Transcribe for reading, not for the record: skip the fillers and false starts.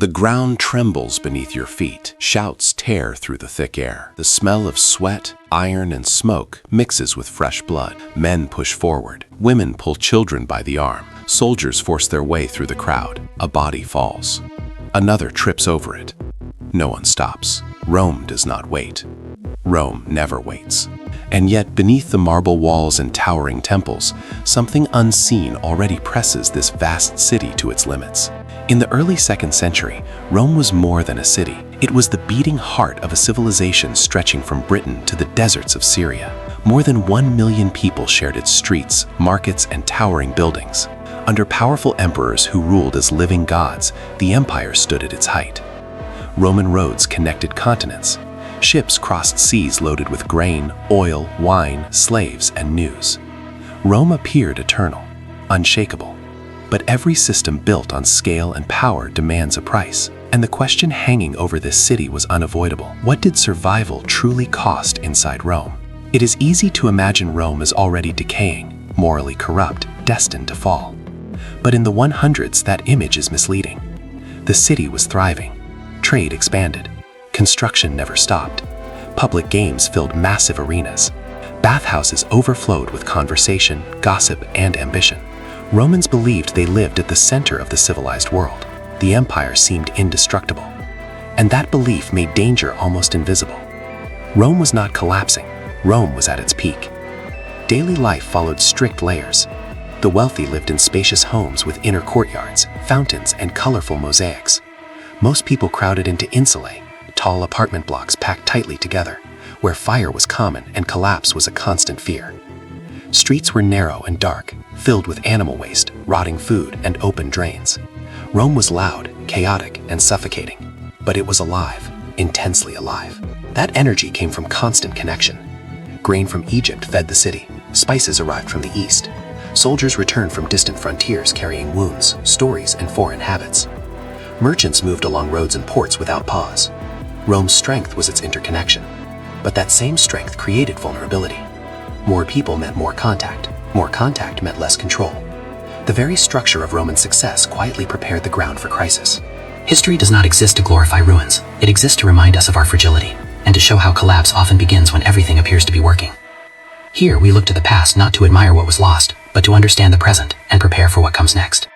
The ground trembles beneath your feet. Shouts tear through the thick air. The smell of sweat, iron, and smoke mixes with fresh blood. Men push forward. Women pull children by the arm. Soldiers force their way through the crowd. A body falls. Another trips over it. No one stops. Rome does not wait. Rome never waits. And yet, beneath the marble walls and towering temples, something unseen already presses this vast city to its limits. In the early 2nd century, Rome was more than a city. It was the beating heart of a civilization stretching from Britain to the deserts of Syria. More than 1 million people shared its streets, markets, and towering buildings. Under powerful emperors who ruled as living gods, the empire stood at its height. Roman roads connected continents. Ships crossed seas loaded with grain, oil, wine, slaves, and news. Rome appeared eternal, unshakable. But every system built on scale and power demands a price. And the question hanging over this city was unavoidable. What did survival truly cost inside Rome? It is easy to imagine Rome as already decaying, morally corrupt, destined to fall. But in the 100s, that image is misleading. The city was thriving. Trade expanded. Construction never stopped. Public games filled massive arenas. Bathhouses overflowed with conversation, gossip, and ambition. Romans believed they lived at the center of the civilized world. The empire seemed indestructible. And that belief made danger almost invisible. Rome was not collapsing. Rome was at its peak. Daily life followed strict layers. The wealthy lived in spacious homes with inner courtyards, fountains, and colorful mosaics. Most people crowded into Insulae, tall apartment blocks packed tightly together, where fire was common and collapse was a constant fear. Streets were narrow and dark, filled with animal waste, rotting food, and open drains. Rome was loud, chaotic, and suffocating, but it was alive, intensely alive. That energy came from constant connection. Grain from Egypt fed the city, spices arrived from the east. Soldiers returned from distant frontiers carrying wounds, stories, and foreign habits. Merchants moved along roads and ports without pause. Rome's strength was its interconnection, but that same strength created vulnerability. More people meant more contact. More contact meant less control. The very structure of Roman success quietly prepared the ground for crisis. History does not exist to glorify ruins. It exists to remind us of our fragility, and to show how collapse often begins when everything appears to be working. Here we look to the past not to admire what was lost, but to understand the present and prepare for what comes next.